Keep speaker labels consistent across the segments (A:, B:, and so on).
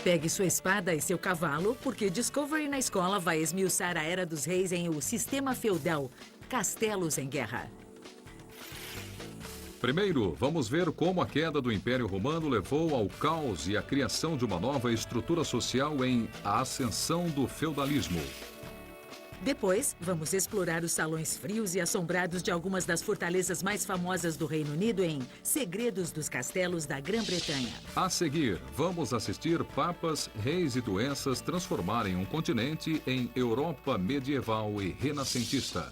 A: Pegue sua espada e seu cavalo, porque Discovery na escola vai esmiuçar a Era dos Reis em O Sistema Feudal, Castelos em Guerra.
B: Primeiro, vamos ver como a queda do Império Romano levou ao caos e à criação de uma nova estrutura social em A Ascensão do Feudalismo.
A: Depois, vamos explorar os salões frios e assombrados de algumas das fortalezas mais famosas do Reino Unido em Segredos dos Castelos da Grã-Bretanha.
B: A seguir, vamos assistir papas, reis e doenças transformarem um continente em Europa medieval e renascentista.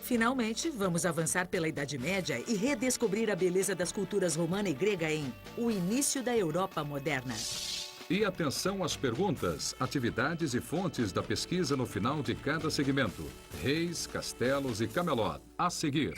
A: Finalmente, vamos avançar pela Idade Média e redescobrir a beleza das culturas romana e grega em O Início da Europa Moderna.
B: E atenção às perguntas, atividades e fontes da pesquisa no final de cada segmento. Reis, Castelos e Camelot. A seguir.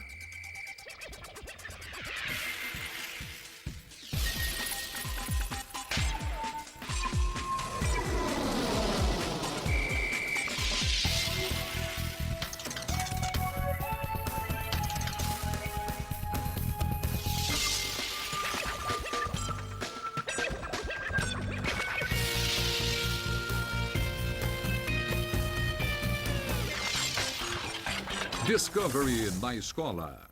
B: Discovery na escola.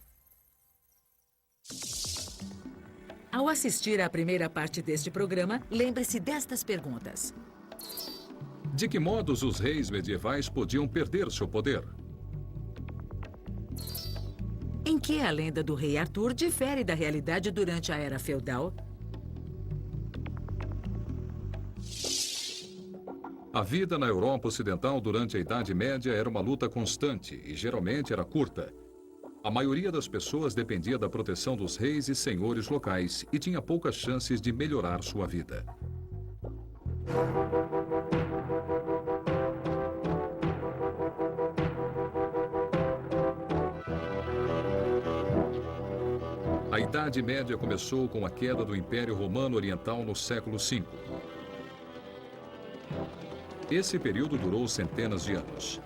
A: Ao assistir à primeira parte deste programa, lembre-se destas perguntas.
B: De que modos os reis medievais podiam perder seu poder?
A: Em que a lenda do rei Arthur difere da realidade durante a Era Feudal?
B: A vida na Europa Ocidental durante a Idade Média era uma luta constante e geralmente era curta. A maioria das pessoas dependia da proteção dos reis e senhores locais e tinha poucas chances de melhorar sua vida. A Idade Média começou com a queda do Império Romano Oriental no século V. Esse período durou centenas de anos.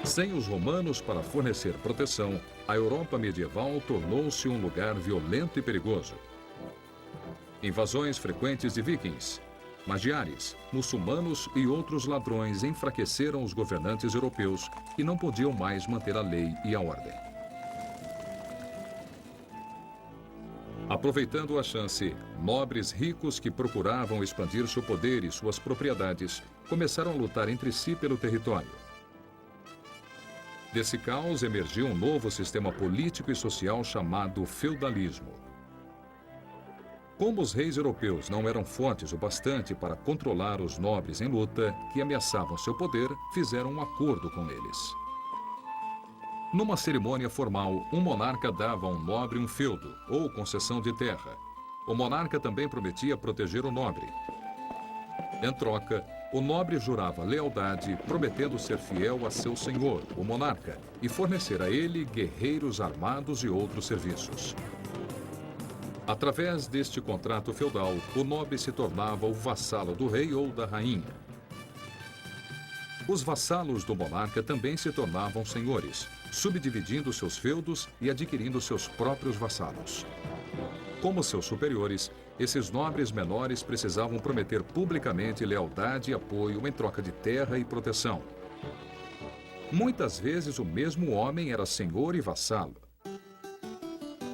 B: Sem os romanos para fornecer proteção, a Europa medieval tornou-se um lugar violento e perigoso. Invasões frequentes de vikings, magiares, muçulmanos e outros ladrões enfraqueceram os governantes europeus que não podiam mais manter a lei e a ordem. Aproveitando a chance, nobres ricos que procuravam expandir seu poder e suas propriedades começaram a lutar entre si pelo território. Desse caos emergiu um novo sistema político e social chamado feudalismo. Como os reis europeus não eram fortes o bastante para controlar os nobres em luta, que ameaçavam seu poder, fizeram um acordo com eles. Numa cerimônia formal, um monarca dava a um nobre um feudo, ou concessão de terra. O monarca também prometia proteger o nobre. Em troca, o nobre jurava lealdade, prometendo ser fiel a seu senhor, o monarca, e fornecer a ele guerreiros armados e outros serviços. Através deste contrato feudal, o nobre se tornava o vassalo do rei ou da rainha. Os vassalos do monarca também se tornavam senhores, subdividindo seus feudos e adquirindo seus próprios vassalos. Como seus superiores, esses nobres menores precisavam prometer publicamente lealdade e apoio em troca de terra e proteção. Muitas vezes o mesmo homem era senhor e vassalo.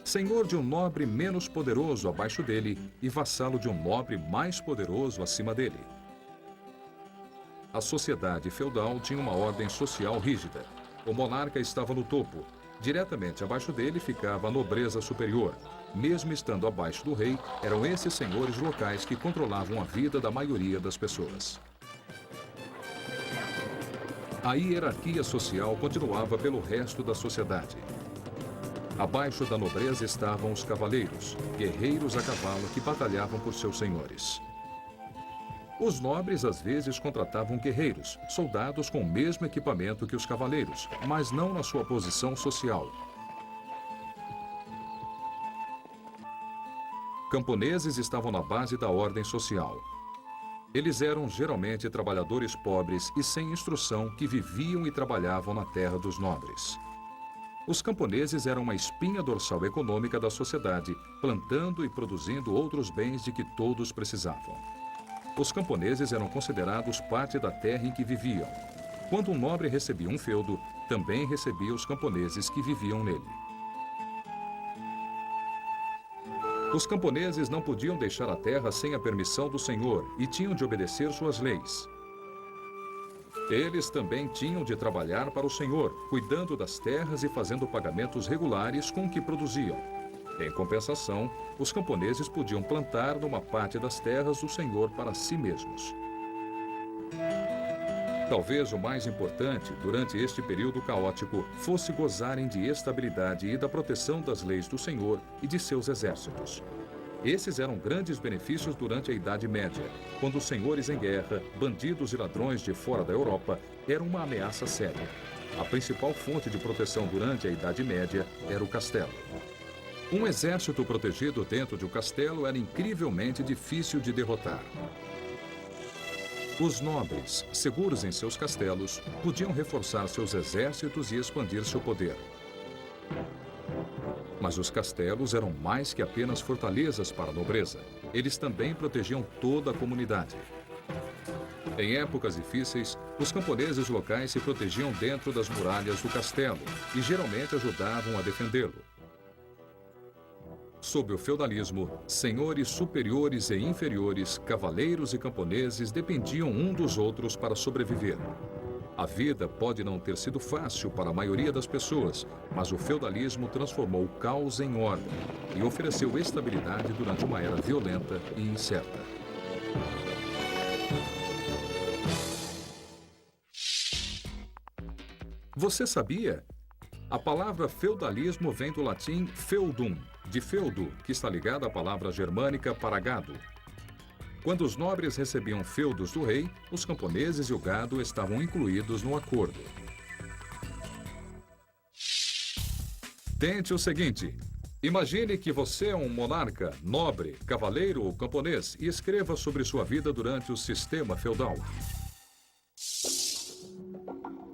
B: Senhor de um nobre menos poderoso abaixo dele e vassalo de um nobre mais poderoso acima dele. A sociedade feudal tinha uma ordem social rígida. O monarca estava no topo. Diretamente abaixo dele ficava a nobreza superior. Mesmo estando abaixo do rei, eram esses senhores locais que controlavam a vida da maioria das pessoas. A hierarquia social continuava pelo resto da sociedade. Abaixo da nobreza estavam os cavaleiros, guerreiros a cavalo que batalhavam por seus senhores. Os nobres às vezes contratavam guerreiros, soldados com o mesmo equipamento que os cavaleiros, mas não na sua posição social. Camponeses estavam na base da ordem social. Eles eram geralmente trabalhadores pobres e sem instrução que viviam e trabalhavam na terra dos nobres. Os camponeses eram uma espinha dorsal econômica da sociedade, plantando e produzindo outros bens de que todos precisavam. Os camponeses eram considerados parte da terra em que viviam. Quando um nobre recebia um feudo, também recebia os camponeses que viviam nele. Os camponeses não podiam deixar a terra sem a permissão do Senhor e tinham de obedecer suas leis. Eles também tinham de trabalhar para o Senhor, cuidando das terras e fazendo pagamentos regulares com o que produziam. Em compensação, os camponeses podiam plantar numa parte das terras do Senhor para si mesmos. Talvez o mais importante, durante este período caótico, fosse gozarem de estabilidade e da proteção das leis do Senhor e de seus exércitos. Esses eram grandes benefícios durante a Idade Média, quando os senhores em guerra, bandidos e ladrões de fora da Europa eram uma ameaça séria. A principal fonte de proteção durante a Idade Média era o castelo. Um exército protegido dentro de um castelo era incrivelmente difícil de derrotar. Os nobres, seguros em seus castelos, podiam reforçar seus exércitos e expandir seu poder. Mas os castelos eram mais que apenas fortalezas para a nobreza. Eles também protegiam toda a comunidade. Em épocas difíceis, os camponeses locais se protegiam dentro das muralhas do castelo e geralmente ajudavam a defendê-lo. Sob o feudalismo, senhores superiores e inferiores, cavaleiros e camponeses dependiam um dos outros para sobreviver. A vida pode não ter sido fácil para a maioria das pessoas, mas o feudalismo transformou o caos em ordem e ofereceu estabilidade durante uma era violenta e incerta. Você sabia? A palavra feudalismo vem do latim feudum, de feudo, que está ligado à palavra germânica para gado. Quando os nobres recebiam feudos do rei, os camponeses e o gado estavam incluídos no acordo. Tente o seguinte: imagine que você é um monarca, nobre, cavaleiro ou camponês e escreva sobre sua vida durante o sistema feudal.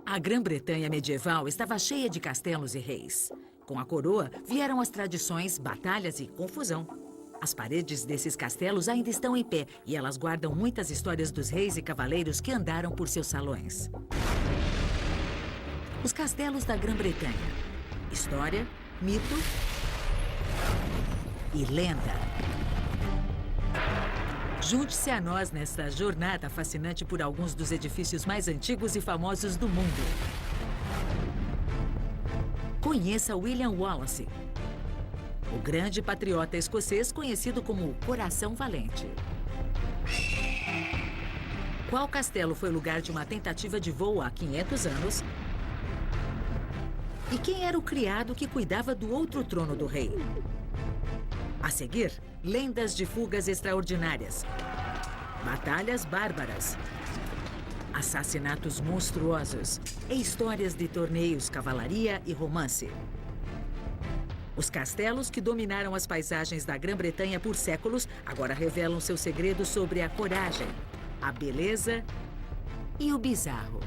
A: A Grã-Bretanha medieval estava cheia de castelos e reis. Com a coroa, vieram as tradições, batalhas e confusão. As paredes desses castelos ainda estão em pé e elas guardam muitas histórias dos reis e cavaleiros que andaram por seus salões. Os castelos da Grã-Bretanha. História, mito e lenda. Junte-se a nós nesta jornada fascinante por alguns dos edifícios mais antigos e famosos do mundo. Conheça William Wallace, o grande patriota escocês conhecido como o Coração Valente. Qual castelo foi lugar de uma tentativa de voo há 500 anos? E quem era o criado que cuidava do outro trono do rei? A seguir, lendas de fugas extraordinárias, batalhas bárbaras, assassinatos monstruosos e histórias de torneios, cavalaria e romance. Os castelos que dominaram as paisagens da Grã-Bretanha por séculos agora revelam seus segredos sobre a coragem, a beleza e o bizarro.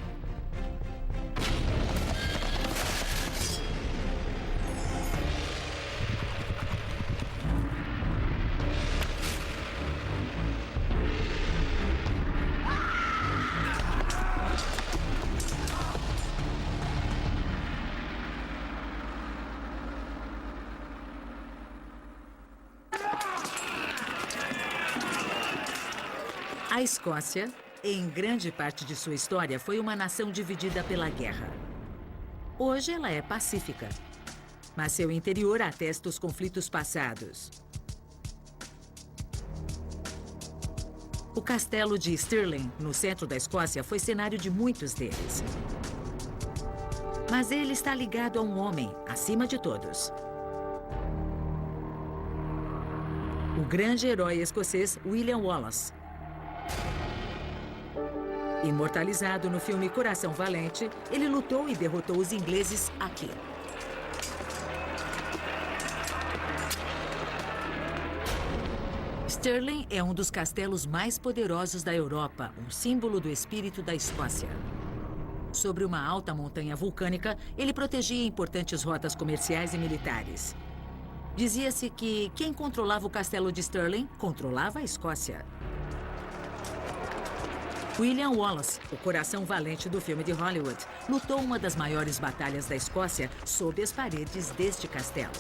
A: A Escócia, em grande parte de sua história, foi uma nação dividida pela guerra. Hoje ela é pacífica, mas seu interior atesta os conflitos passados. O castelo de Stirling, no centro da Escócia, foi cenário de muitos deles. Mas ele está ligado a um homem, acima de todos. O grande herói escocês William Wallace. Imortalizado no filme Coração Valente, ele lutou e derrotou os ingleses aqui. Stirling é um dos castelos mais poderosos da Europa, um símbolo do espírito da Escócia. sobre uma alta montanha vulcânica, ele protegia importantes rotas comerciais e militares. Dizia-se que quem controlava o castelo de Stirling controlava a Escócia. William Wallace, o coração valente do filme de Hollywood, lutou uma das maiores batalhas da Escócia sob as paredes deste castelo.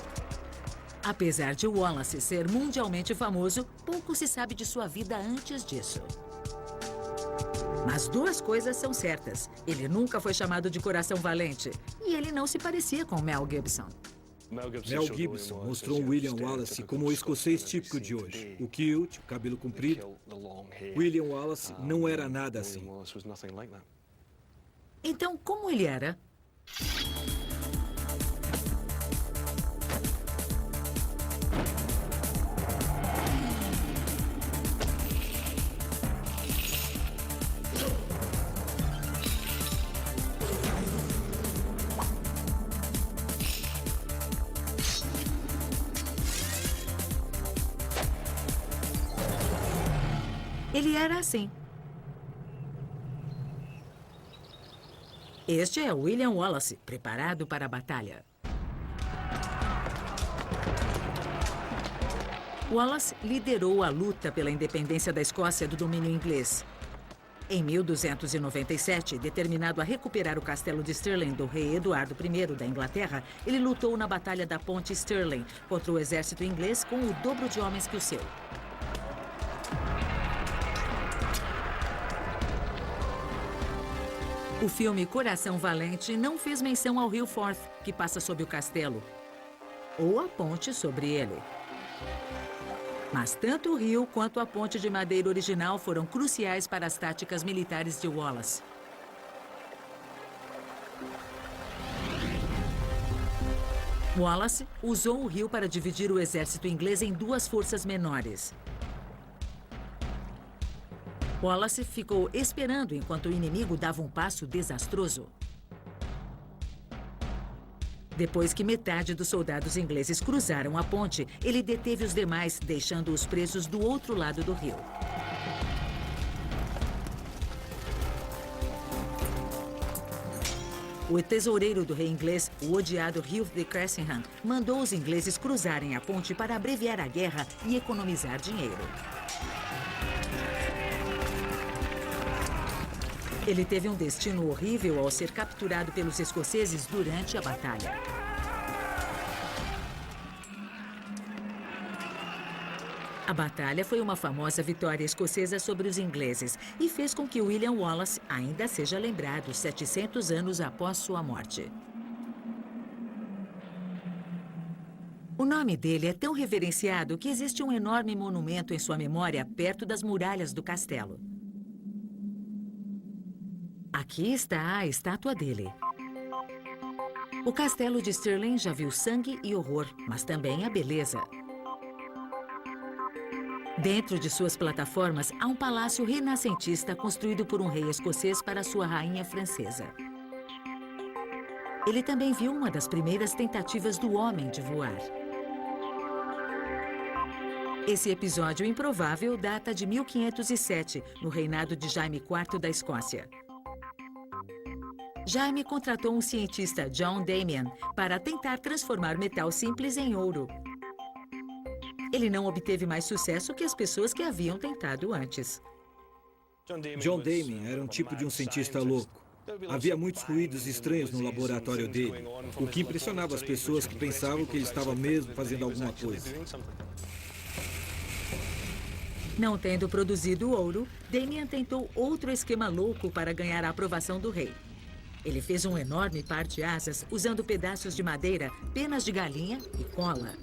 A: Apesar de Wallace ser mundialmente famoso, pouco se sabe de sua vida antes disso. Mas duas coisas são certas. Ele nunca foi chamado de coração valente e ele não se parecia com Mel Gibson.
C: Mel Gibson mostrou William Wallace como o escocês típico de hoje. O kilt, o cabelo comprido. William Wallace não era nada assim.
A: Então, como ele era? Ele era assim. Este é William Wallace, preparado para a batalha. Wallace liderou a luta pela independência da Escócia do domínio inglês. Em 1297, determinado a recuperar o castelo de Stirling do rei Eduardo I da Inglaterra, ele lutou na Batalha da Ponte Stirling contra o exército inglês com o dobro de homens que o seu. O filme Coração Valente não fez menção ao rio Forth, que passa sob o castelo, ou a ponte sobre ele. Mas tanto o rio quanto a ponte de madeira original foram cruciais para as táticas militares de Wallace. Wallace usou o rio para dividir o exército inglês em duas forças menores. Wallace ficou esperando enquanto o inimigo dava um passo desastroso. Depois que metade dos soldados ingleses cruzaram a ponte, ele deteve os demais, deixando-os presos do outro lado do rio. O tesoureiro do rei inglês, o odiado Hugh de Cressingham, mandou os ingleses cruzarem a ponte para abreviar a guerra e economizar dinheiro. Ele teve um destino horrível ao ser capturado pelos escoceses durante a batalha. A batalha foi uma famosa vitória escocesa sobre os ingleses e fez com que William Wallace ainda seja lembrado 700 anos após sua morte. O nome dele é tão reverenciado que existe um enorme monumento em sua memória perto das muralhas do castelo. Aqui está a estátua dele. O castelo de Stirling já viu sangue e horror, mas também a beleza. Dentro de suas plataformas, há um palácio renascentista construído por um rei escocês para sua rainha francesa. Ele também viu uma das primeiras tentativas do homem de voar. Esse episódio improvável data de 1507, no reinado de Jaime IV da Escócia. Jaime contratou um cientista, John Damian, para tentar transformar metal simples em ouro. Ele não obteve mais sucesso que as pessoas que haviam tentado antes.
C: John Damian era um tipo de um cientista louco. Havia muitos ruídos estranhos no laboratório dele, o que impressionava as pessoas que pensavam que ele estava mesmo fazendo alguma coisa.
A: Não tendo produzido ouro, Damian tentou outro esquema louco para ganhar a aprovação do rei. Ele fez um enorme par de asas usando pedaços de madeira, penas de galinha e cola.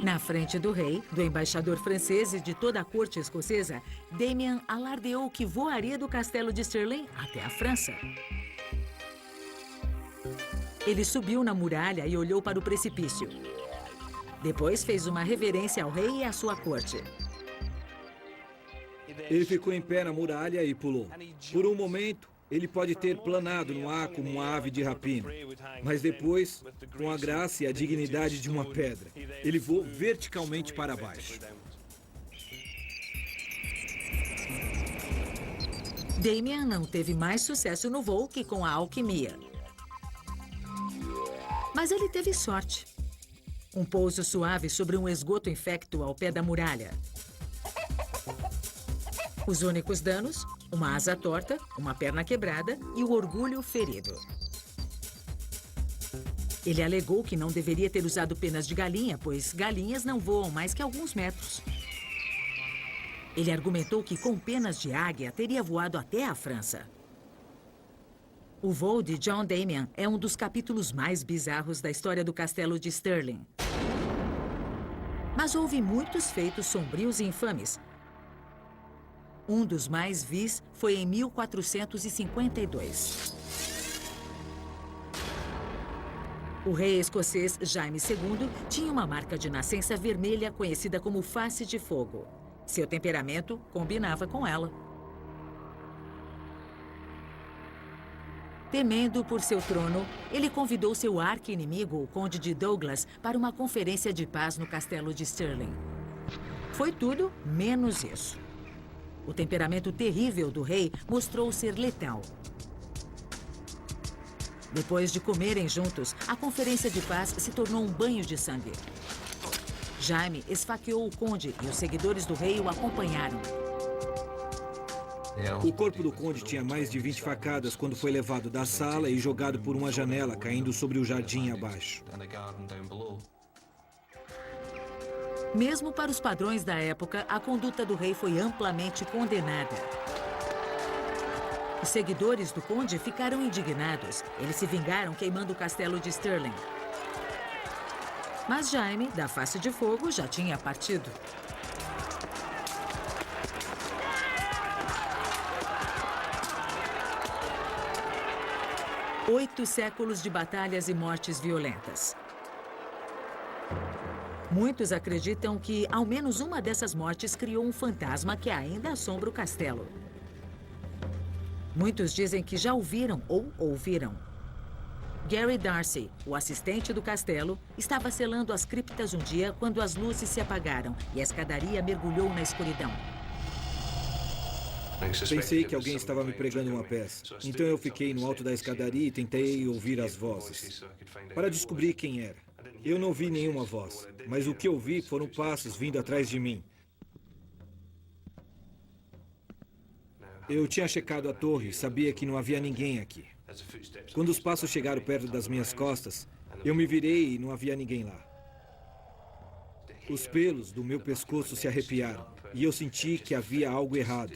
A: Na frente do rei, do embaixador francês e de toda a corte escocesa, Damian alardeou que voaria do castelo de Stirling até a França. Ele subiu na muralha e olhou para o precipício. Depois fez uma reverência ao rei e à sua corte.
C: Ele ficou em pé na muralha e pulou. Por um momento, ele pode ter planado no ar como uma ave de rapina. Mas depois, com a graça e a dignidade de uma pedra, ele voou verticalmente para baixo.
A: Damien não teve mais sucesso no voo que com a alquimia. Mas ele teve sorte. Um pouso suave sobre um esgoto infecto ao pé da muralha. Os únicos danos, uma asa torta, uma perna quebrada e o orgulho ferido. Ele alegou que não deveria ter usado penas de galinha, pois galinhas não voam mais que alguns metros. Ele argumentou que com penas de águia teria voado até a França. O voo de John Damien é um dos capítulos mais bizarros da história do castelo de Stirling. Mas houve muitos feitos sombrios e infames. Um dos mais vis foi em 1452. O rei escocês Jaime II tinha uma marca de nascença vermelha conhecida como face de fogo. Seu temperamento combinava com ela. Temendo por seu trono, ele convidou seu arqui-inimigo, o Conde de Douglas, para uma conferência de paz no castelo de Stirling. Foi tudo menos isso. O temperamento terrível do rei mostrou ser letal. Depois de comerem juntos, a conferência de paz se tornou um banho de sangue. Jaime esfaqueou o conde e os seguidores do rei o acompanharam.
C: O corpo do conde tinha mais de 20 facadas quando foi levado da sala e jogado por uma janela, caindo sobre o jardim abaixo.
A: Mesmo para os padrões da época, a conduta do rei foi amplamente condenada. Os seguidores do conde ficaram indignados. Eles se vingaram queimando o castelo de Stirling. Mas Jaime, da face de fogo, já tinha partido. Oito séculos de batalhas e mortes violentas. Muitos acreditam que ao menos uma dessas mortes criou um fantasma que ainda assombra o castelo. Muitos dizem que já o viram ou ouviram. Gary Darcy, o assistente do castelo, estava selando as criptas um dia quando as luzes se apagaram e a escadaria mergulhou na escuridão.
C: Pensei que alguém estava me pregando uma peça. Então eu fiquei no alto da escadaria e tentei ouvir as vozes, para descobrir quem era. Eu não vi nenhuma voz, mas o que eu vi foram passos vindo atrás de mim. Eu tinha checado a torre e sabia que não havia ninguém aqui. Quando os passos chegaram perto das minhas costas, eu me virei e não havia ninguém lá. Os pelos do meu pescoço se arrepiaram e eu senti que havia algo errado.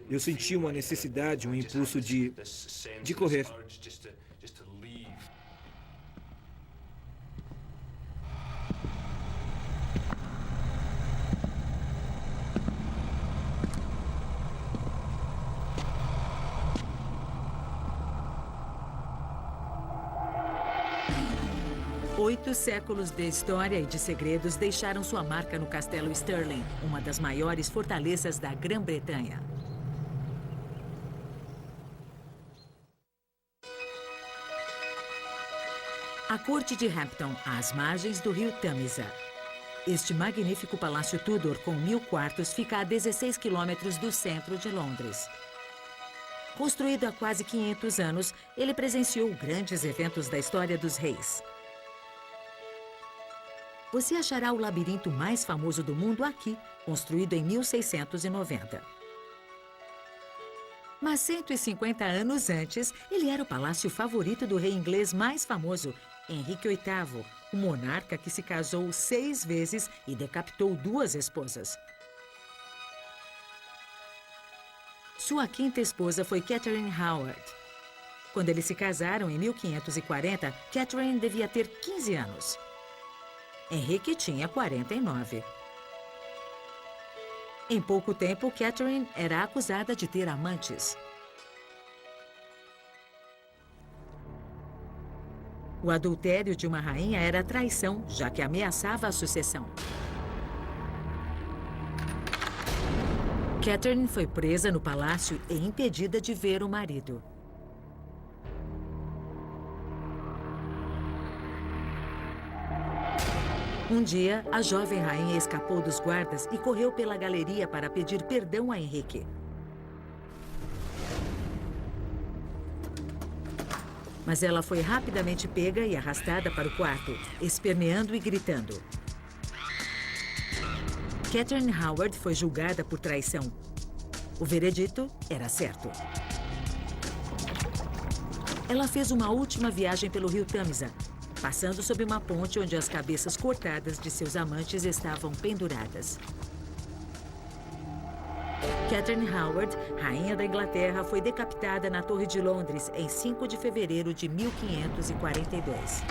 C: Eu senti uma necessidade, um impulso de correr.
A: 8 séculos de história e de segredos deixaram sua marca no Castelo Stirling, uma das maiores fortalezas da Grã-Bretanha. A corte de Hampton, às margens do rio Tamisa. Este magnífico palácio Tudor, com 1000 quartos, fica a 16 quilômetros do centro de Londres. Construído há quase 500 anos, ele presenciou grandes eventos da história dos reis. Você achará o labirinto mais famoso do mundo aqui, construído em 1690. Mas 150 anos antes, ele era o palácio favorito do rei inglês mais famoso, Henrique VIII, o monarca que se casou 6 vezes e decapitou 2 esposas. Sua quinta esposa foi Catherine Howard. Quando eles se casaram em 1540, Catherine devia ter 15 anos. Henrique tinha 49. Em pouco tempo, Catherine era acusada de ter amantes. O adultério de uma rainha era traição, já que ameaçava a sucessão. Catherine foi presa no palácio e impedida de ver o marido. Um dia, a jovem rainha escapou dos guardas e correu pela galeria para pedir perdão a Henrique. Mas ela foi rapidamente pega e arrastada para o quarto, esperneando e gritando. Catherine Howard foi julgada por traição. O veredito era certo. Ela fez uma última viagem pelo rio Tâmisa, passando sob uma ponte onde as cabeças cortadas de seus amantes estavam penduradas. Catherine Howard, rainha da Inglaterra, foi decapitada na Torre de Londres em 5 de fevereiro de 1542.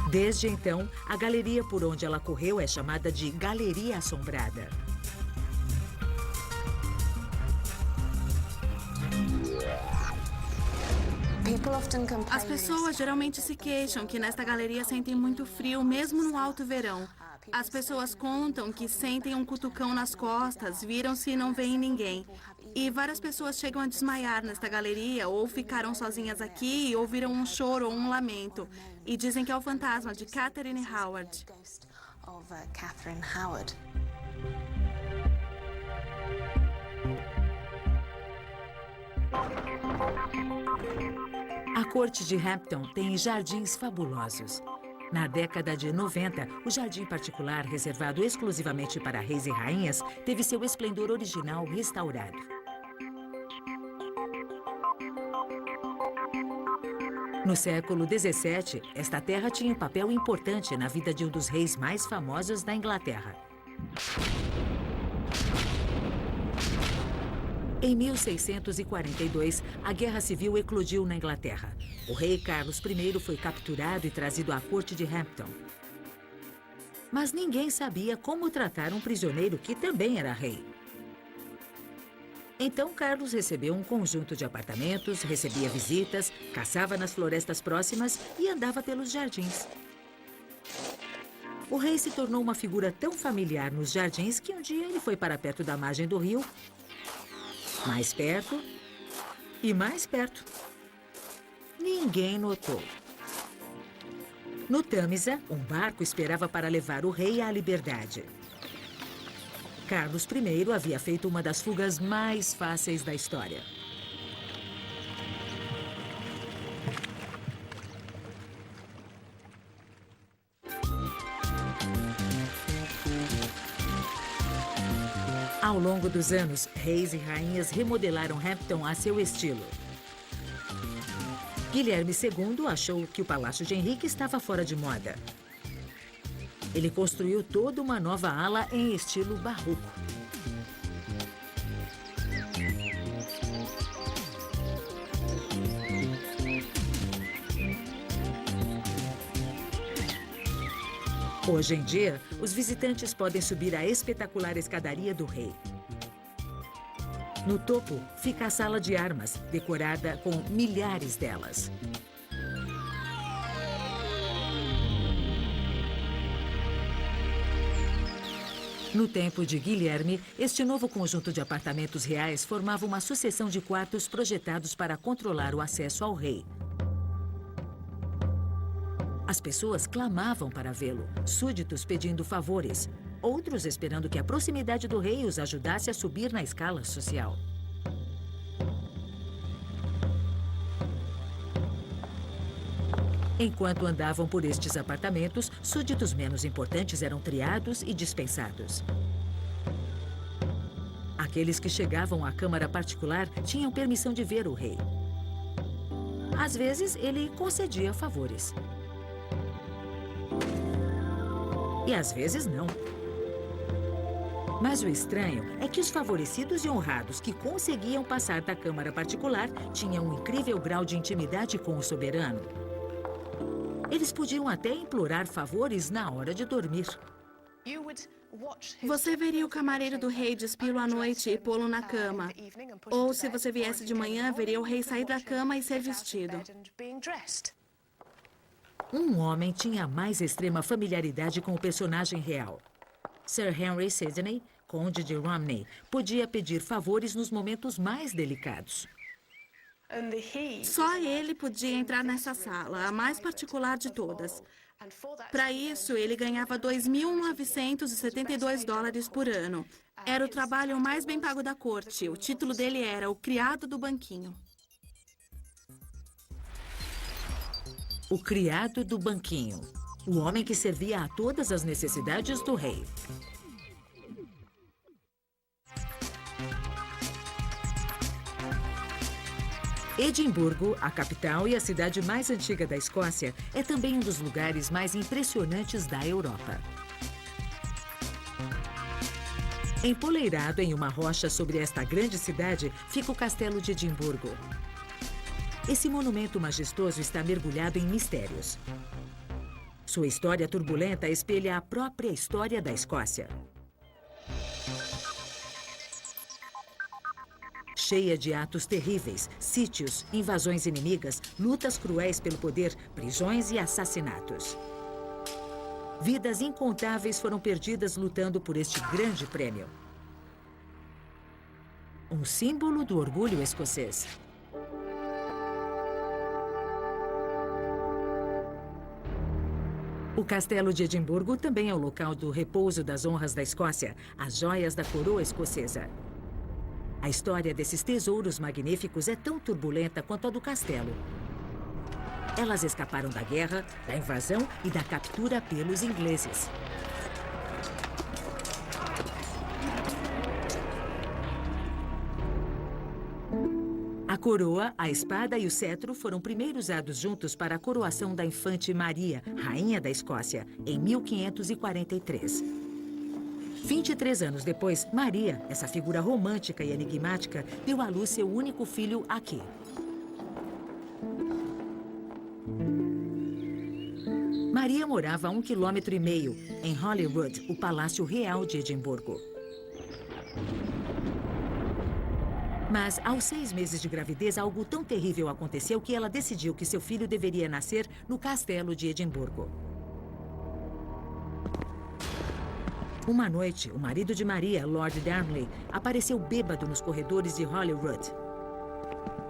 A: Desde então, a galeria por onde ela correu é chamada de Galeria Assombrada.
D: As pessoas geralmente se queixam que nesta galeria sentem muito frio, mesmo no alto verão. As pessoas contam que sentem um cutucão nas costas, viram-se e não veem ninguém. E várias pessoas chegam a desmaiar nesta galeria, ou ficaram sozinhas aqui, e ouviram um choro ou um lamento. E dizem que é o fantasma de Catherine Howard.
A: A corte de Hampton tem jardins fabulosos. Na década de 90, o jardim particular, reservado exclusivamente para reis e rainhas, teve seu esplendor original restaurado. No século XVII, esta terra tinha um papel importante na vida de um dos reis mais famosos da Inglaterra. Em 1642, a Guerra Civil eclodiu na Inglaterra. O rei Carlos I foi capturado e trazido à corte de Hampton. Mas ninguém sabia como tratar um prisioneiro que também era rei. Então, Carlos recebeu um conjunto de apartamentos, recebia visitas, caçava nas florestas próximas e andava pelos jardins. O rei se tornou uma figura tão familiar nos jardins que um dia ele foi para perto da margem do rio. Mais perto e mais perto. Ninguém notou. No Tâmisa, um barco esperava para levar o rei à liberdade. Carlos I havia feito uma das fugas mais fáceis da história. Ao longo dos anos, reis e rainhas remodelaram Hampton a seu estilo. Guilherme II achou que o Palácio de Henrique estava fora de moda. Ele construiu toda uma nova ala em estilo barroco. Hoje em dia, os visitantes podem subir a espetacular escadaria do rei. No topo fica a sala de armas, decorada com milhares delas. No tempo de Guilherme, este novo conjunto de apartamentos reais formava uma sucessão de quartos projetados para controlar o acesso ao rei. As pessoas clamavam para vê-lo, súditos pedindo favores, outros esperando que a proximidade do rei os ajudasse a subir na escala social. Enquanto andavam por estes apartamentos, súditos menos importantes eram triados e dispensados. Aqueles que chegavam à câmara particular tinham permissão de ver o rei. Às vezes, ele concedia favores. E às vezes não. Mas o estranho é que os favorecidos e honrados que conseguiam passar da câmara particular tinham um incrível grau de intimidade com o soberano. Eles podiam até implorar favores na hora de dormir.
D: Você veria o camareiro do rei despí-lo à noite e pô-lo na cama. Ou, se você viesse de manhã, veria o rei sair da cama e ser vestido.
A: Um homem tinha a mais extrema familiaridade com o personagem real. Sir Henry Sidney, conde de Romney, podia pedir favores nos momentos mais delicados.
D: Só ele podia entrar nessa sala, a mais particular de todas. Para isso, ele ganhava $2.972 por ano. Era o trabalho mais bem pago da corte. O título dele era o criado do banquinho.
A: O criado do banquinho. O homem que servia a todas as necessidades do rei. Edimburgo, a capital e a cidade mais antiga da Escócia, é também um dos lugares mais impressionantes da Europa. Empoleirado em uma rocha sobre esta grande cidade, fica o Castelo de Edimburgo. Esse monumento majestoso está mergulhado em mistérios. Sua história turbulenta espelha a própria história da Escócia. Cheia de atos terríveis, sítios, invasões inimigas, lutas cruéis pelo poder, prisões e assassinatos. Vidas incontáveis foram perdidas lutando por este grande prêmio. Um símbolo do orgulho escocês. O Castelo de Edimburgo também é o local do repouso das honras da Escócia, as joias da coroa escocesa. A história desses tesouros magníficos é tão turbulenta quanto a do castelo. Elas escaparam da guerra, da invasão e da captura pelos ingleses. A coroa, a espada e o cetro foram primeiro usados juntos para a coroação da infante Maria, rainha da Escócia, em 1543. 23 anos depois, Maria, essa figura romântica e enigmática, deu à luz seu único filho aqui. Maria morava a 1,5 km em Holyrood, o Palácio Real de Edimburgo. Mas, aos 6 meses de gravidez, algo tão terrível aconteceu que ela decidiu que seu filho deveria nascer no Castelo de Edimburgo. Uma noite, o marido de Maria, Lord Darnley, apareceu bêbado nos corredores de Holyrood.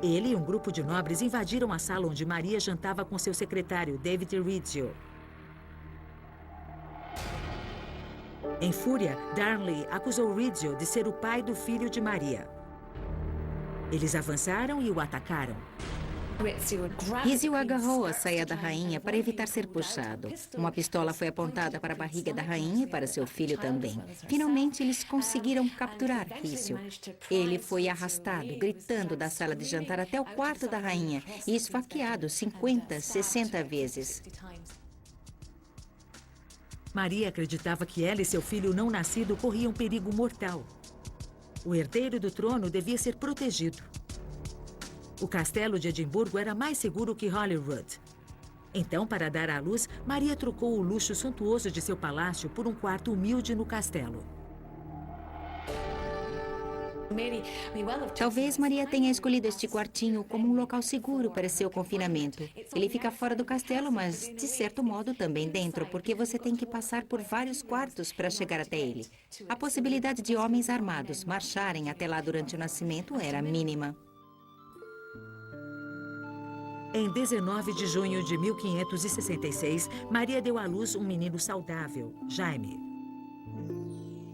A: Ele e um grupo de nobres invadiram a sala onde Maria jantava com seu secretário, David Rizzio. Em fúria, Darnley acusou Rizzio de ser o pai do filho de Maria. Eles avançaram e o atacaram.
E: Rizzio agarrou a saia da rainha para evitar ser puxado. Uma pistola foi apontada para a barriga da rainha e para seu filho também. Finalmente, eles conseguiram capturar Rizzio. Ele foi arrastado, gritando da sala de jantar até o quarto da rainha e esfaqueado 50, 60 vezes.
A: Maria acreditava que ela e seu filho não nascido corriam perigo mortal. O herdeiro do trono devia ser protegido. O castelo de Edimburgo era mais seguro que Holyrood. Então, para dar à luz, Maria trocou o luxo suntuoso de seu palácio por um quarto humilde no castelo.
E: Talvez Maria tenha escolhido este quartinho como um local seguro para seu confinamento. Ele fica fora do castelo, mas, de certo modo, também dentro, porque você tem que passar por vários quartos para chegar até ele. A possibilidade de homens armados marcharem até lá durante o nascimento era mínima.
A: Em 19 de junho de 1566, Maria deu à luz um menino saudável, Jaime.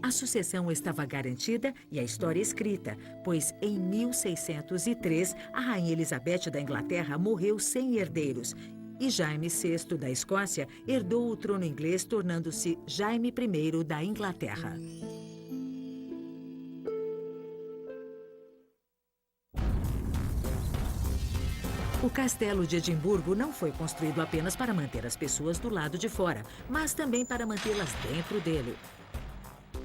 A: A sucessão estava garantida e a história escrita, pois em 1603, a rainha Elizabeth da Inglaterra morreu sem herdeiros e Jaime VI da Escócia herdou o trono inglês, tornando-se Jaime I da Inglaterra. O castelo de Edimburgo não foi construído apenas para manter as pessoas do lado de fora, mas também para mantê-las dentro dele.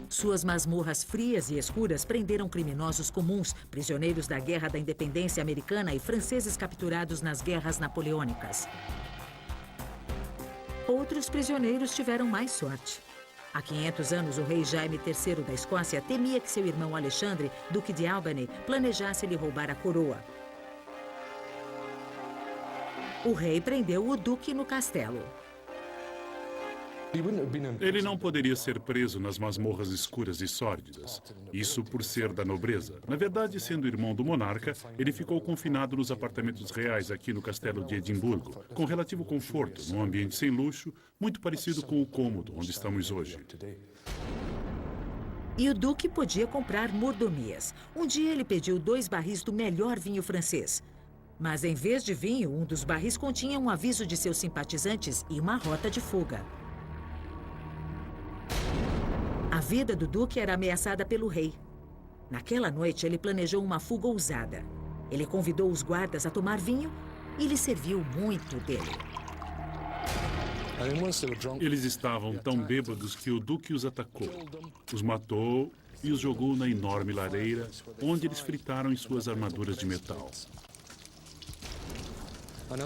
A: Suas masmorras frias e escuras prenderam criminosos comuns, prisioneiros da Guerra da Independência Americana e franceses capturados nas guerras napoleônicas. Outros prisioneiros tiveram mais sorte. Há 500 anos, o rei Jaime III da Escócia temia que seu irmão Alexandre, duque de Albany, planejasse lhe roubar a coroa. O rei prendeu o duque no castelo.
F: Ele não poderia ser preso nas masmorras escuras e sórdidas. Isso por ser da nobreza. Na verdade, sendo irmão do monarca, ele ficou confinado nos apartamentos reais aqui no castelo de Edimburgo, com relativo conforto, num ambiente sem luxo, muito parecido com o cômodo onde estamos hoje.
A: E o duque podia comprar mordomias. Um dia ele pediu 2 barris do melhor vinho francês. Mas em vez de vinho, um dos barris continha um aviso de seus simpatizantes e uma rota de fuga. A vida do duque era ameaçada pelo rei. Naquela noite, ele planejou uma fuga ousada. Ele convidou os guardas a tomar vinho e lhe serviu muito dele.
F: Eles estavam tão bêbados que o duque os atacou, os matou e os jogou na enorme lareira, onde eles fritaram em suas armaduras de metal.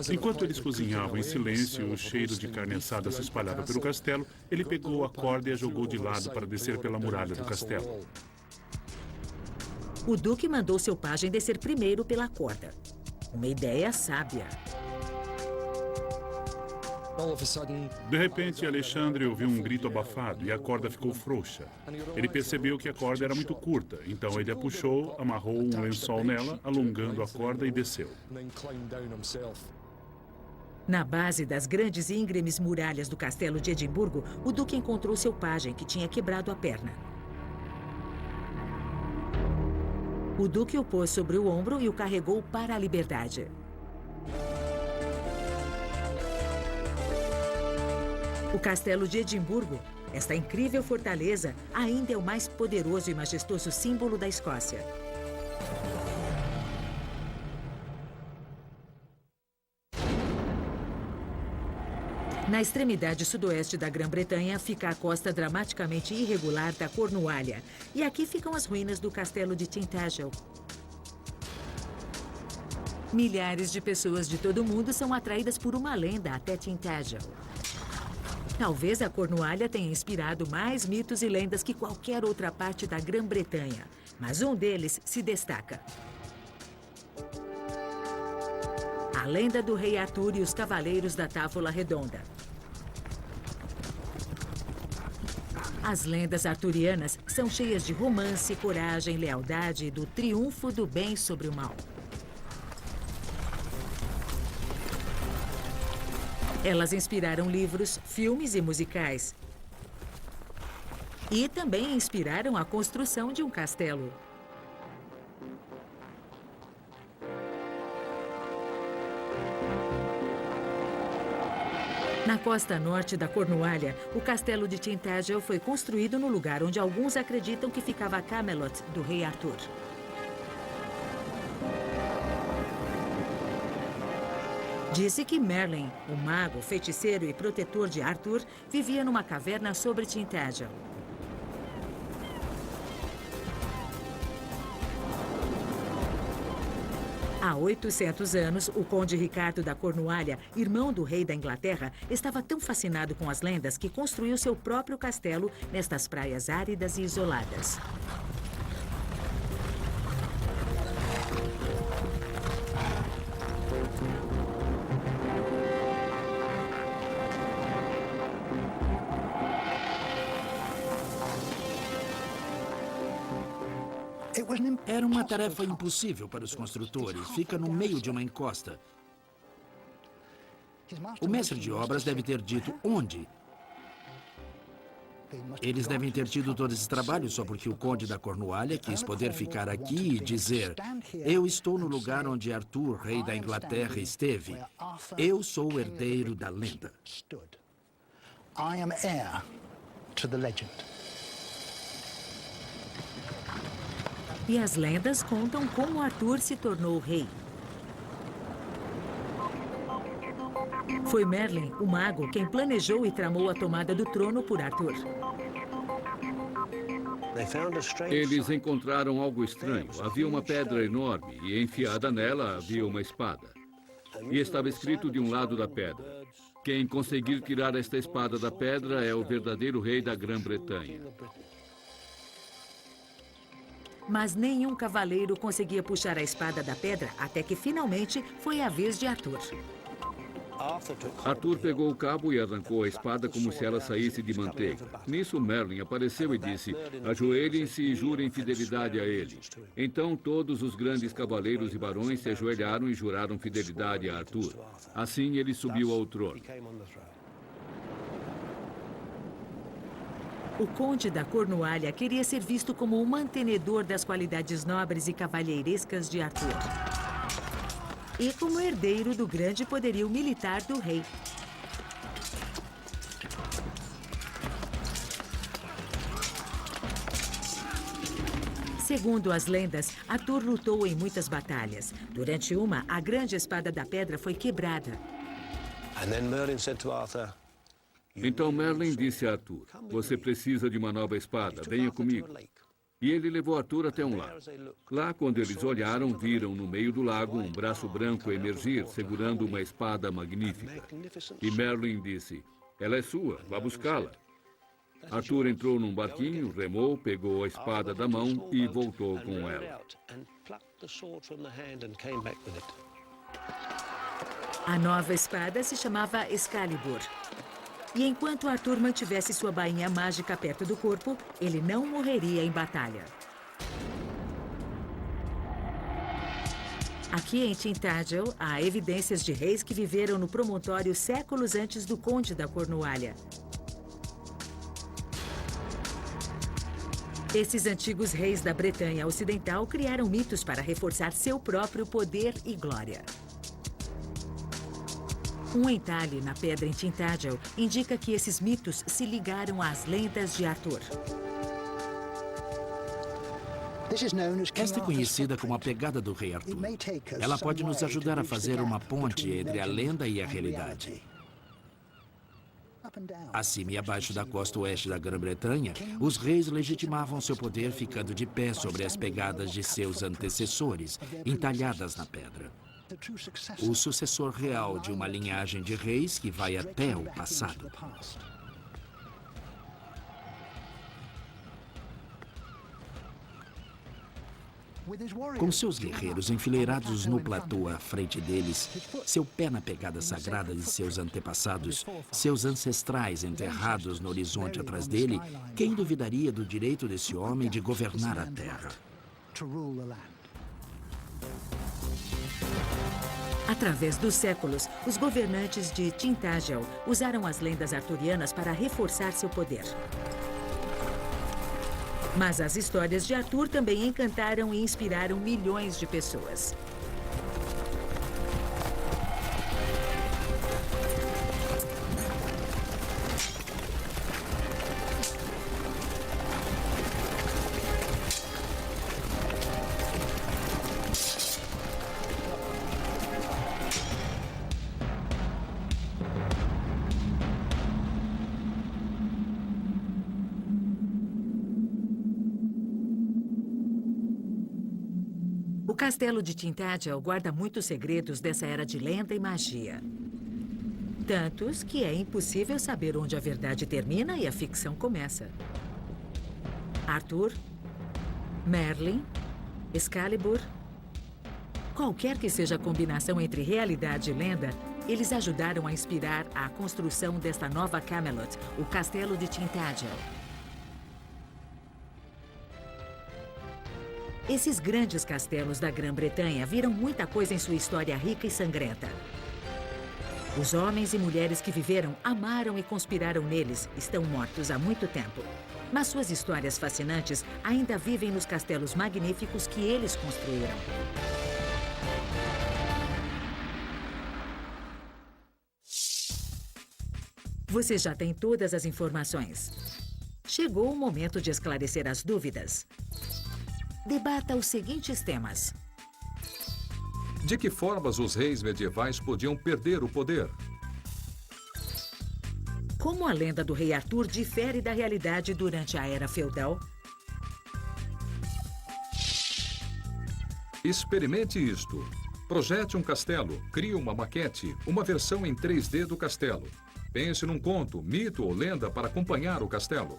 F: Enquanto eles cozinhavam em silêncio, o cheiro de carne assada se espalhava pelo castelo, ele pegou a corda e a jogou de lado para descer pela muralha do castelo.
A: O duque mandou seu pajem descer primeiro pela corda. Uma ideia sábia.
F: De repente, Alexandre ouviu um grito abafado e a corda ficou frouxa. Ele percebeu que a corda era muito curta, então ele a puxou, amarrou um lençol nela, alongando a corda e desceu.
A: Na base das grandes e íngremes muralhas do castelo de Edimburgo, o duque encontrou seu pajem, que tinha quebrado a perna. O duque o pôs sobre o ombro e o carregou para a liberdade. O castelo de Edimburgo, esta incrível fortaleza, ainda é o mais poderoso e majestoso símbolo da Escócia. Na extremidade sudoeste da Grã-Bretanha fica a costa dramaticamente irregular da Cornualha. E aqui ficam as ruínas do castelo de Tintagel. Milhares de pessoas de todo o mundo são atraídas por uma lenda até Tintagel. Talvez a Cornualha tenha inspirado mais mitos e lendas que qualquer outra parte da Grã-Bretanha. Mas um deles se destaca. A lenda do rei Arthur e os cavaleiros da Távola Redonda. As lendas arturianas são cheias de romance, coragem, lealdade e do triunfo do bem sobre o mal. Elas inspiraram livros, filmes e musicais. E também inspiraram a construção de um castelo. Na costa norte da Cornualha, o castelo de Tintagel foi construído no lugar onde alguns acreditam que ficava Camelot, do rei Arthur. Disse que Merlin, o mago, feiticeiro e protetor de Arthur, vivia numa caverna sobre Tintagel. Há 800 anos, o conde Ricardo da Cornualha, irmão do rei da Inglaterra, estava tão fascinado com as lendas que construiu seu próprio castelo nestas praias áridas e isoladas.
G: Era uma tarefa impossível para os construtores. Fica no meio de uma encosta. O mestre de obras deve ter dito onde. Eles devem ter tido todo esse trabalho só porque o conde da Cornualha quis poder ficar aqui e dizer: eu estou no lugar onde Arthur, rei da Inglaterra, esteve. Eu sou o herdeiro da lenda.
H: I am heir to the legend.
A: E as lendas contam como Arthur se tornou rei. Foi Merlin, o mago, quem planejou e tramou a tomada do trono por Arthur.
I: Eles encontraram algo estranho. Havia uma pedra enorme e enfiada nela havia uma espada. E estava escrito de um lado da pedra: quem conseguir tirar esta espada da pedra é o verdadeiro rei da Grã-Bretanha.
A: Mas nenhum cavaleiro conseguia puxar a espada da pedra até que finalmente foi a vez de Arthur.
I: Arthur pegou o cabo e arrancou a espada como se ela saísse de manteiga. Nisso, Merlin apareceu e disse: ajoelhem-se e jurem fidelidade a ele. Então, todos os grandes cavaleiros e barões se ajoelharam e juraram fidelidade a Arthur. Assim, ele subiu ao trono.
A: O conde da Cornualha queria ser visto como o mantenedor das qualidades nobres e cavalheirescas de Arthur. E como herdeiro do grande poderio militar do rei. Segundo as lendas, Arthur lutou em muitas batalhas. Durante uma, a grande espada da pedra foi quebrada.
I: Então Merlin disse a Arthur: você precisa de uma nova espada, venha comigo. E ele levou Arthur até um lago. Lá, quando eles olharam, viram no meio do lago um braço branco emergir, segurando uma espada magnífica. E Merlin disse: ela é sua, vá buscá-la. Arthur entrou num barquinho, remou, pegou a espada da mão e voltou com ela.
A: A nova espada se chamava Excalibur. E enquanto Arthur mantivesse sua bainha mágica perto do corpo, ele não morreria em batalha. Aqui em Tintagel, há evidências de reis que viveram no promontório séculos antes do conde da Cornualha. Esses antigos reis da Bretanha Ocidental criaram mitos para reforçar seu próprio poder e glória. Um entalhe na pedra em Tintagel indica que esses mitos se ligaram às lendas de Arthur.
G: Esta é conhecida como a pegada do rei Arthur. Ela pode nos ajudar a fazer uma ponte entre a lenda e a realidade. Acima e abaixo da costa oeste da Grã-Bretanha, os reis legitimavam seu poder ficando de pé sobre as pegadas de seus antecessores, entalhadas na pedra. O sucessor real de uma linhagem de reis que vai até o passado. Com seus guerreiros enfileirados no platô à frente deles, seu pé na pegada sagrada de seus antepassados, seus ancestrais enterrados no horizonte atrás dele, quem duvidaria do direito desse homem de governar a terra?
A: Através dos séculos, os governantes de Tintagel usaram as lendas arturianas para reforçar seu poder. Mas as histórias de Arthur também encantaram e inspiraram milhões de pessoas. O castelo de Tintagel guarda muitos segredos dessa era de lenda e magia. Tantos que é impossível saber onde a verdade termina e a ficção começa. Arthur, Merlin, Excalibur. Qualquer que seja a combinação entre realidade e lenda, eles ajudaram a inspirar a construção desta nova Camelot, o castelo de Tintagel. Esses grandes castelos da Grã-Bretanha viram muita coisa em sua história rica e sangrenta. Os homens e mulheres que viveram, amaram e conspiraram neles estão mortos há muito tempo. Mas suas histórias fascinantes ainda vivem nos castelos magníficos que eles construíram. Você já tem todas as informações. Chegou o momento de esclarecer as dúvidas. Debata os seguintes temas.
B: De que formas os reis medievais podiam perder o poder?
A: Como a lenda do rei Arthur difere da realidade durante a era feudal?
B: Experimente isto. Projete um castelo, crie uma maquete, uma versão em 3D do castelo. Pense num conto, mito ou lenda para acompanhar o castelo.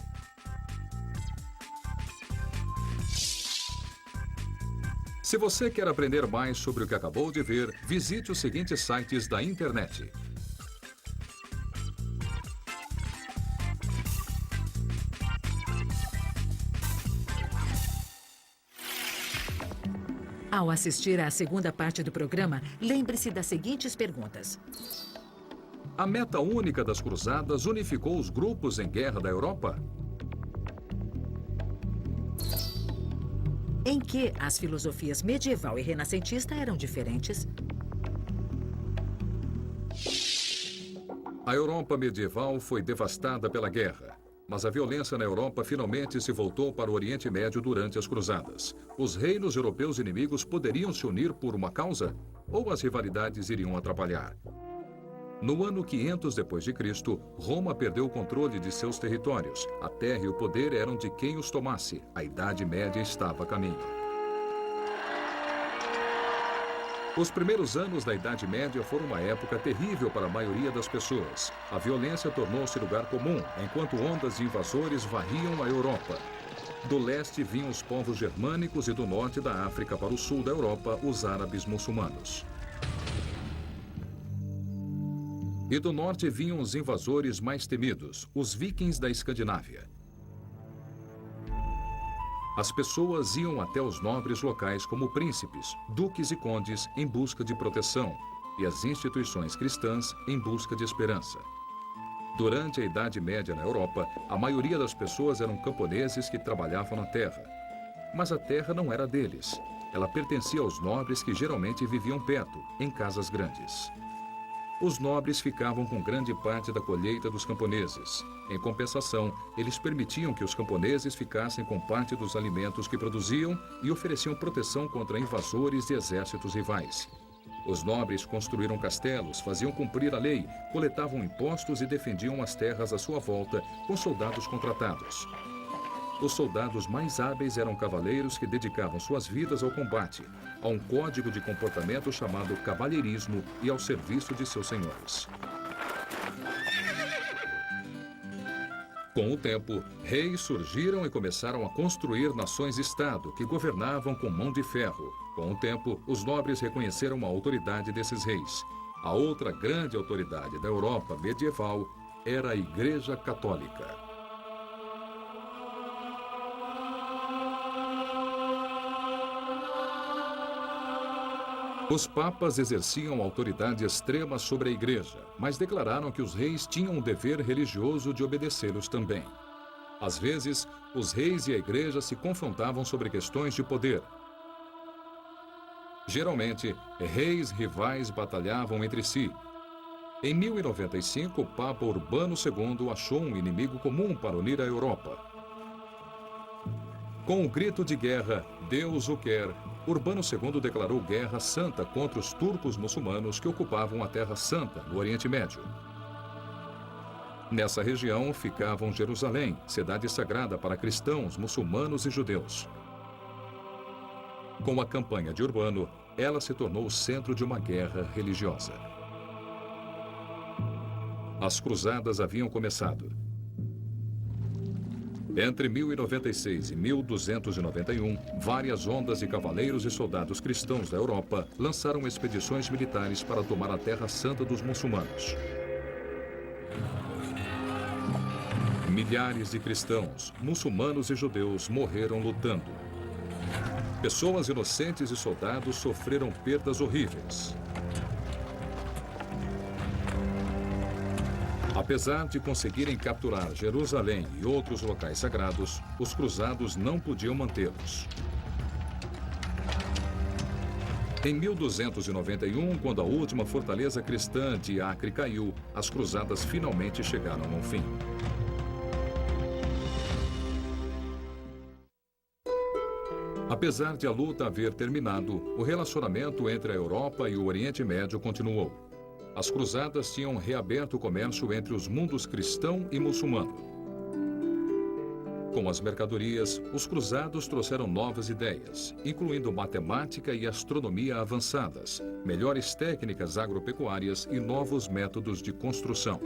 B: Se você quer aprender mais sobre o que acabou de ver, visite os seguintes sites da internet:
A: Ao assistir à segunda parte do programa, lembre-se das seguintes perguntas.
B: A meta única das cruzadas unificou os grupos em guerra da Europa?
A: Em que as filosofias medieval e renascentista eram diferentes?
B: A Europa medieval foi devastada pela guerra, mas a violência na Europa finalmente se voltou para o Oriente Médio durante as cruzadas. Os reinos europeus inimigos poderiam se unir por uma causa? Ou as rivalidades iriam atrapalhar? No ano 500 d.C., Roma perdeu o controle de seus territórios. A terra e o poder eram de quem os tomasse. A Idade Média estava a caminho. Os primeiros anos da Idade Média foram uma época terrível para a maioria das pessoas. A violência tornou-se lugar comum, enquanto ondas de invasores varriam a Europa. Do leste vinham os povos germânicos e do norte da África para o sul da Europa, os árabes muçulmanos. E do norte vinham os invasores mais temidos, os vikings da Escandinávia. As pessoas iam até os nobres locais como príncipes, duques e condes em busca de proteção, e as instituições cristãs em busca de esperança. Durante a Idade Média na Europa, a maioria das pessoas eram camponeses que trabalhavam na terra. Mas a terra não era deles. Ela pertencia aos nobres que geralmente viviam perto, em casas grandes. Os nobres ficavam com grande parte da colheita dos camponeses. Em compensação, eles permitiam que os camponeses ficassem com parte dos alimentos que produziam e ofereciam proteção contra invasores e exércitos rivais. Os nobres construíram castelos, faziam cumprir a lei, coletavam impostos e defendiam as terras à sua volta com soldados contratados. Os soldados mais hábeis eram cavaleiros que dedicavam suas vidas ao combate, a um código de comportamento chamado cavalheirismo e ao serviço de seus senhores. Com o tempo, reis surgiram e começaram a construir nações-estado que governavam com mão de ferro. Com o tempo, os nobres reconheceram a autoridade desses reis. A outra grande autoridade da Europa medieval era a Igreja Católica. Os papas exerciam autoridade extrema sobre a igreja, mas declararam que os reis tinham um dever religioso de obedecê-los também. Às vezes, os reis e a igreja se confrontavam sobre questões de poder. Geralmente, reis rivais batalhavam entre si. Em 1095, o Papa Urbano II achou um inimigo comum para unir a Europa. Com o grito de guerra, Deus o quer, Urbano II declarou guerra santa contra os turcos muçulmanos que ocupavam a Terra Santa, no Oriente Médio. Nessa região ficavam Jerusalém, cidade sagrada para cristãos, muçulmanos e judeus. Com a campanha de Urbano, ela se tornou o centro de uma guerra religiosa. As cruzadas haviam começado. Entre 1096 e 1291, várias ondas de cavaleiros e soldados cristãos da Europa lançaram expedições militares para tomar a Terra Santa dos muçulmanos. Milhares de cristãos, muçulmanos e judeus morreram lutando. Pessoas inocentes e soldados sofreram perdas horríveis. Apesar de conseguirem capturar Jerusalém e outros locais sagrados, os cruzados não podiam mantê-los. Em 1291, quando a última fortaleza cristã de Acre caiu, as cruzadas finalmente chegaram ao fim. Apesar de a luta haver terminado, o relacionamento entre a Europa e o Oriente Médio continuou. As cruzadas tinham reaberto o comércio entre os mundos cristão e muçulmano. Com as mercadorias, os cruzados trouxeram novas ideias, incluindo matemática e astronomia avançadas, melhores técnicas agropecuárias e novos métodos de construção.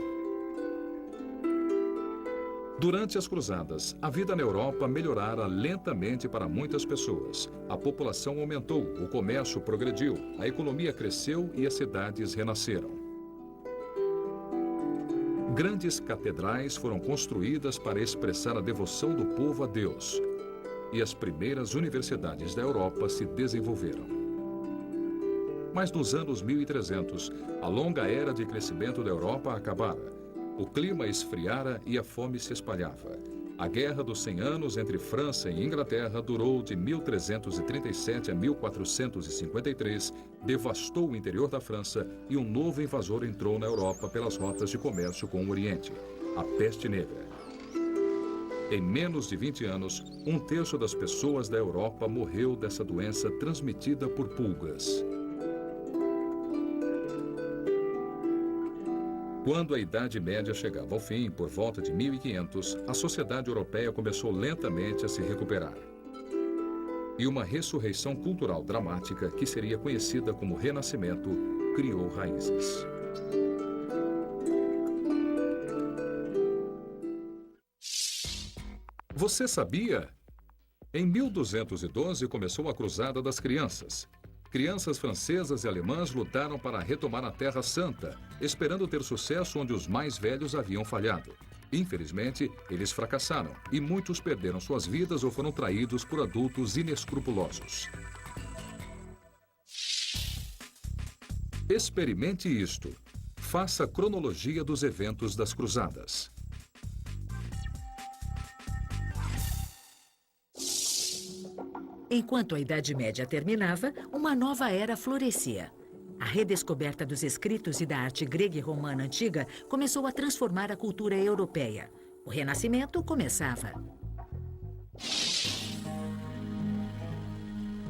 B: Durante as cruzadas, a vida na Europa melhorara lentamente para muitas pessoas. A população aumentou, o comércio progrediu, a economia cresceu e as cidades renasceram. Grandes catedrais foram construídas para expressar a devoção do povo a Deus. E as primeiras universidades da Europa se desenvolveram. Mas nos anos 1300, a longa era de crescimento da Europa acabara. O clima esfriara e a fome se espalhava. A Guerra dos 100 Anos entre França e Inglaterra durou de 1337 a 1453, devastou o interior da França e um novo invasor entrou na Europa pelas rotas de comércio com o Oriente, a Peste Negra. Em menos de 20 anos, 1/3 das pessoas da Europa morreu dessa doença transmitida por pulgas. Quando a Idade Média chegava ao fim, por volta de 1500, a sociedade europeia começou lentamente a se recuperar. E uma ressurreição cultural dramática, que seria conhecida como Renascimento, criou raízes. Você sabia? Em 1212 começou a Cruzada das Crianças. Crianças francesas e alemãs lutaram para retomar a Terra Santa, esperando ter sucesso onde os mais velhos haviam falhado. Infelizmente, eles fracassaram e muitos perderam suas vidas ou foram traídos por adultos inescrupulosos. Experimente isto. Faça a cronologia dos eventos das Cruzadas.
A: Enquanto a Idade Média terminava, uma nova era florescia. A redescoberta dos escritos e da arte grega e romana antiga começou a transformar a cultura europeia. O Renascimento começava.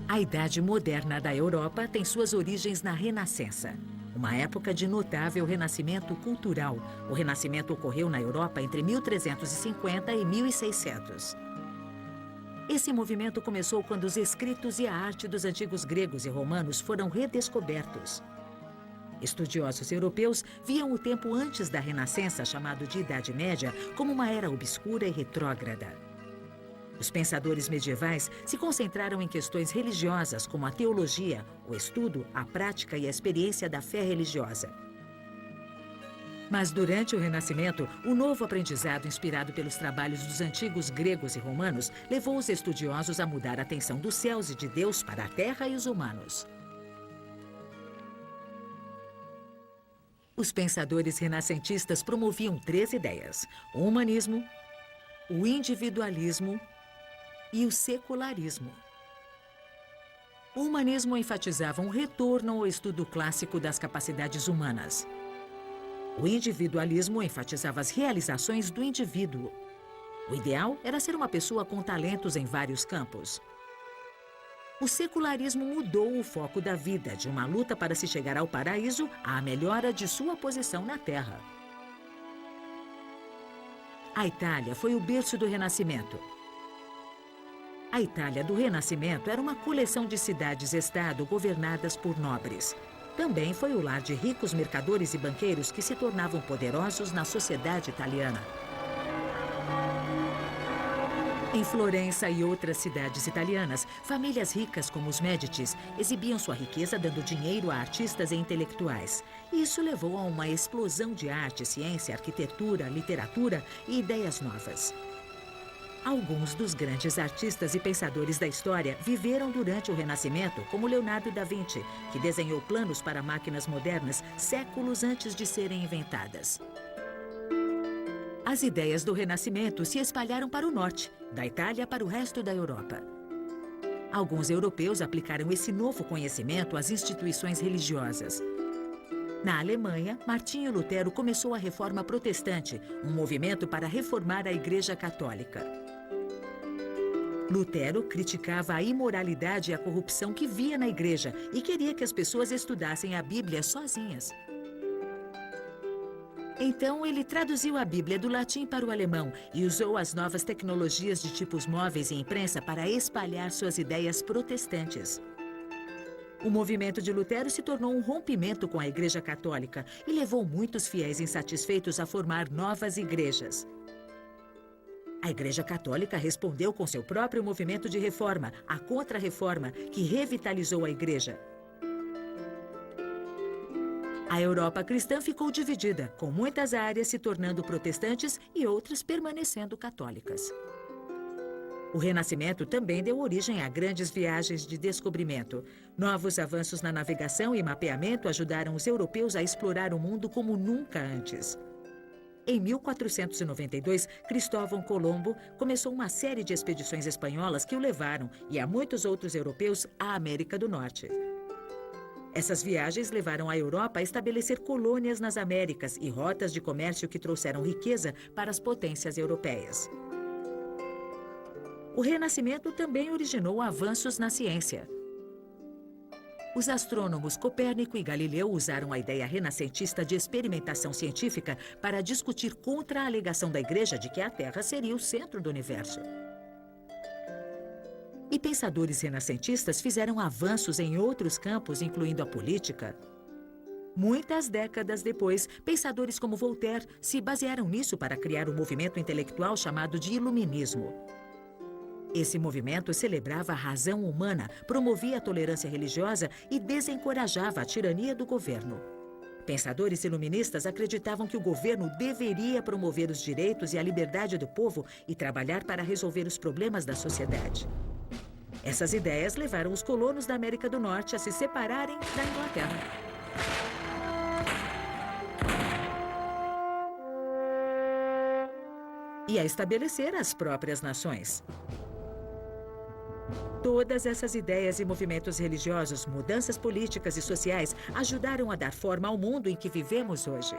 A: A Idade Moderna da Europa tem suas origens na Renascença, uma época de notável renascimento cultural. O Renascimento ocorreu na Europa entre 1350 e 1600. Esse movimento começou quando os escritos e a arte dos antigos gregos e romanos foram redescobertos. Estudiosos europeus viam o tempo antes da Renascença, chamado de Idade Média, como uma era obscura e retrógrada. Os pensadores medievais se concentraram em questões religiosas, como a teologia, o estudo, a prática e a experiência da fé religiosa. Mas durante o Renascimento, o novo aprendizado inspirado pelos trabalhos dos antigos gregos e romanos levou os estudiosos a mudar a atenção dos céus e de Deus para a terra e os humanos. Os pensadores renascentistas promoviam 3 ideias: o humanismo, o individualismo e o secularismo. O humanismo enfatizava um retorno ao estudo clássico das capacidades humanas. O individualismo enfatizava as realizações do indivíduo. O ideal era ser uma pessoa com talentos em vários campos. O secularismo mudou o foco da vida, de uma luta para se chegar ao paraíso à melhora de sua posição na Terra. A Itália foi o berço do Renascimento. A Itália do Renascimento era uma coleção de cidades-estado governadas por nobres. Também foi o lar de ricos mercadores e banqueiros que se tornavam poderosos na sociedade italiana. Em Florença e outras cidades italianas, famílias ricas como os Médicis exibiam sua riqueza dando dinheiro a artistas e intelectuais. Isso levou a uma explosão de arte, ciência, arquitetura, literatura e ideias novas. Alguns dos grandes artistas e pensadores da história viveram durante o Renascimento, como Leonardo da Vinci, que desenhou planos para máquinas modernas séculos antes de serem inventadas. As ideias do Renascimento se espalharam para o norte, da Itália para o resto da Europa. Alguns europeus aplicaram esse novo conhecimento às instituições religiosas. Na Alemanha, Martinho Lutero começou a Reforma Protestante, um movimento para reformar a Igreja Católica. Lutero criticava a imoralidade e a corrupção que via na igreja e queria que as pessoas estudassem a Bíblia sozinhas. Então, ele traduziu a Bíblia do latim para o alemão e usou as novas tecnologias de tipos móveis e imprensa para espalhar suas ideias protestantes. O movimento de Lutero se tornou um rompimento com a Igreja Católica e levou muitos fiéis insatisfeitos a formar novas igrejas. A Igreja Católica respondeu com seu próprio movimento de reforma, a Contra-Reforma, que revitalizou a Igreja. A Europa cristã ficou dividida, com muitas áreas se tornando protestantes e outras permanecendo católicas. O Renascimento também deu origem a grandes viagens de descobrimento. Novos avanços na navegação e mapeamento ajudaram os europeus a explorar o mundo como nunca antes. Em 1492, Cristóvão Colombo começou uma série de expedições espanholas que o levaram, e a muitos outros europeus, à América do Norte. Essas viagens levaram a Europa a estabelecer colônias nas Américas e rotas de comércio que trouxeram riqueza para as potências europeias. O Renascimento também originou avanços na ciência. Os astrônomos Copérnico e Galileu usaram a ideia renascentista de experimentação científica para discutir contra a alegação da Igreja de que a Terra seria o centro do universo. E pensadores renascentistas fizeram avanços em outros campos, incluindo a política. Muitas décadas depois, pensadores como Voltaire se basearam nisso para criar um movimento intelectual chamado de Iluminismo. Esse movimento celebrava a razão humana, promovia a tolerância religiosa e desencorajava a tirania do governo. Pensadores iluministas acreditavam que o governo deveria promover os direitos e a liberdade do povo e trabalhar para resolver os problemas da sociedade. Essas ideias levaram os colonos da América do Norte a se separarem da Inglaterra. E a estabelecer as próprias nações. Todas essas ideias e movimentos religiosos, mudanças políticas e sociais ajudaram a dar forma ao mundo em que vivemos hoje.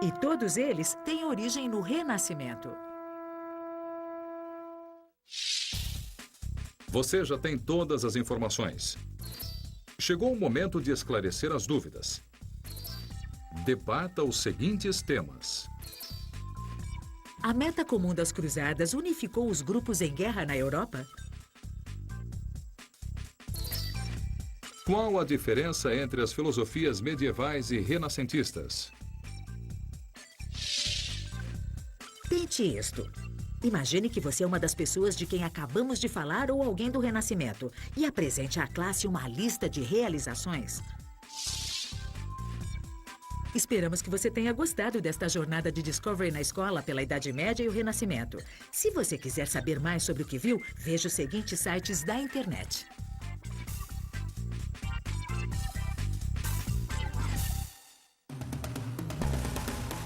A: E todos eles têm origem no Renascimento.
B: Você já tem todas as informações. Chegou o momento de esclarecer as dúvidas. Debata os seguintes temas.
A: A meta comum das cruzadas unificou os grupos em guerra na Europa?
B: Qual a diferença entre as filosofias medievais e renascentistas?
A: Tente isto. Imagine que você é uma das pessoas de quem acabamos de falar ou alguém do Renascimento e apresente à classe uma lista de realizações. Esperamos que você tenha gostado desta jornada de Discovery na escola pela Idade Média e o Renascimento. Se você quiser saber mais sobre o que viu, veja os seguintes sites da internet.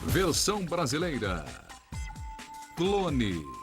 B: Versão brasileira. Clone.